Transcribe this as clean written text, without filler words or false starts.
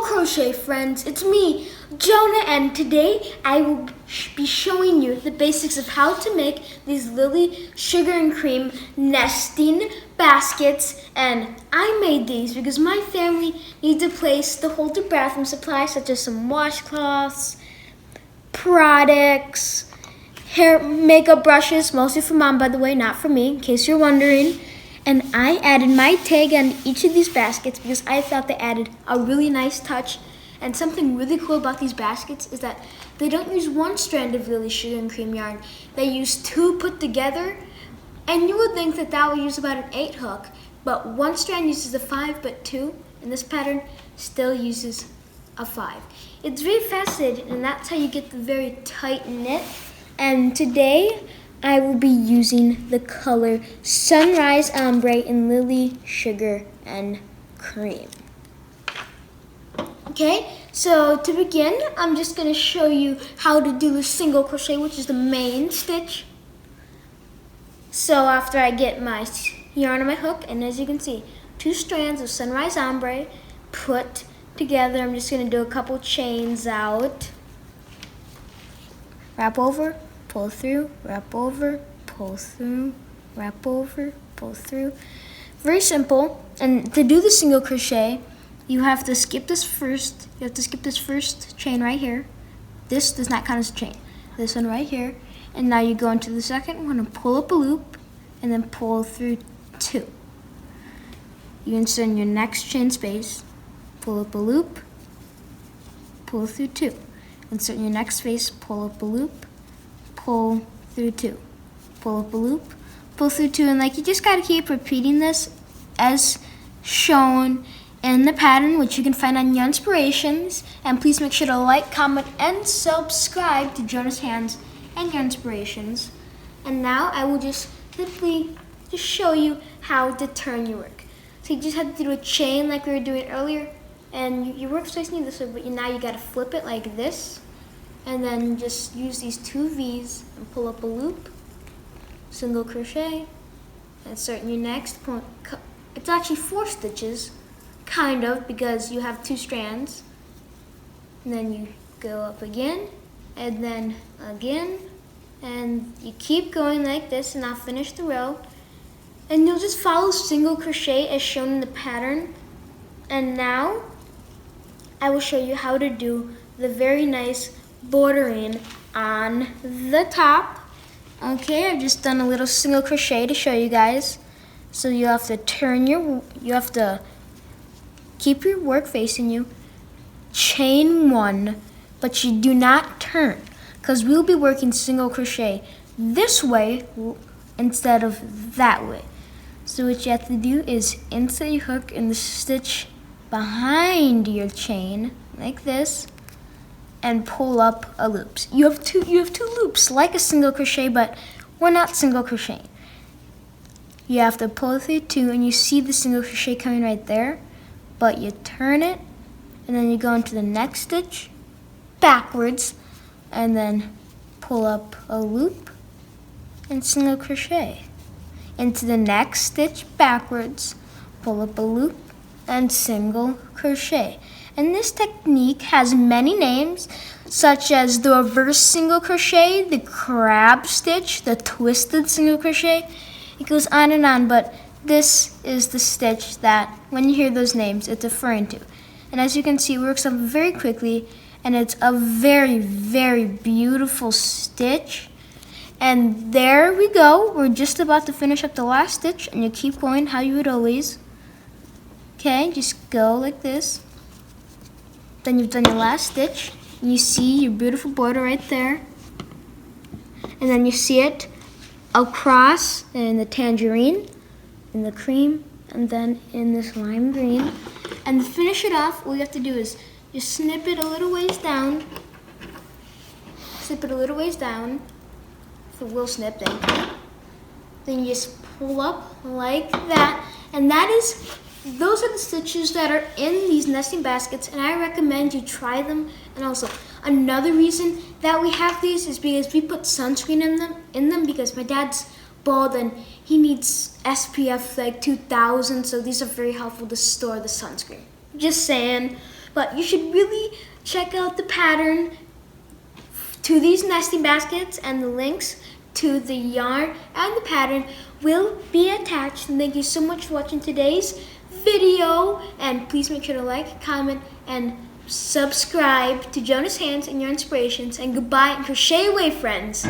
crochet friends, it's me, Jonah, and today I will be showing you the basics of how to make these Lily sugar and cream nesting baskets. And I made these because my family needs a place to hold their bathroom supplies such as some washcloths, products, hair makeup brushes, mostly for mom by the way, not for me, in case you're wondering. And I added my tag on each of these baskets because I thought they added a really nice touch. And something really cool about these baskets is that they don't use one strand of Lily sugar and cream yarn. They use two put together. And you would think that that would use about an 8 hook, but one strand uses a 5, but two in this pattern still uses a 5. It's very faceted, and that's how you get the very tight knit. And today I will be using the color Sunrise Ombre in Lily Sugar and Cream. Okay, so to begin, I'm just going to show you how to do the single crochet, which is the main stitch. So after I get my yarn on my hook, and as you can see, 2 strands of Sunrise Ombre put together, I'm just going to do a couple chains out. Wrap over, pull through, wrap over, pull through, wrap over, pull through. Very simple. And to do the single crochet, you have to skip this first. You have to skip this first chain right here. This does not count as a chain. This one right here. And now you go into the second one and pull up a loop and then pull through 2. You insert in your next chain space, pull up a loop, pull through 2. Insert in your next space, pull up a loop, pull through 2. Pull up a loop, pull through 2, and you just gotta keep repeating this as shown in the pattern, which you can find on Yarnspirations. And please make sure to like, comment, and subscribe to Jonah's Hands and Yarnspirations. And now I will just quickly just show you how to turn your work. So you just have to do a chain like we were doing earlier, and your work's facing this way, but now you gotta flip it like this, and then just use these 2 V's and pull up a loop, single crochet, and start in your next point. It's actually 4 stitches, kind of, because you have 2 strands, and then you go up again, and then again, and you keep going like this, and I'll finish the row. And you'll just follow single crochet as shown in the pattern. And now I will show you how to do the very nice bordering on the top. Okay, I've just done a little single crochet to show you guys. So you have to you have to keep your work facing you, chain 1, but you do not turn, because we'll be working single crochet this way instead of that way. So what you have to do is insert your hook in the stitch behind your chain like this and pull up a loop. You have two loops like a single crochet, but we're not single crocheting. You have to pull through 2, and you see the single crochet coming right there, but you turn it, and then you go into the next stitch backwards, and then pull up a loop and single crochet. Into the next stitch backwards, pull up a loop and single crochet. And this technique has many names, such as the reverse single crochet, the crab stitch, the twisted single crochet. It goes on and on, but this is the stitch that, when you hear those names, it's referring to. And as you can see, it works up very quickly, and it's a very, very beautiful stitch. And there we go. We're just about to finish up the last stitch, and you keep going how you would always. Okay, just go like this. Then you've done your last stitch, and you see your beautiful border right there. And then you see it across in the tangerine, in the cream, and then in this lime green. And to finish it off, all you have to do is just snip it a little ways down. Snip it a little ways down. If it will snip, then you just pull up like that. And those are the stitches that are in these nesting baskets, and I recommend you try them. And also, another reason that we have these is because we put sunscreen in them because my dad's bald and he needs SPF 2000, so these are very helpful to store the sunscreen. Just saying. but you should really check out the pattern to these nesting baskets, and the links to the yarn and the pattern will be attached. And thank you so much for watching today's video, and please make sure to like, comment, and subscribe to Jonah's Hands and Yarnspirations. And goodbye and crochet away, friends.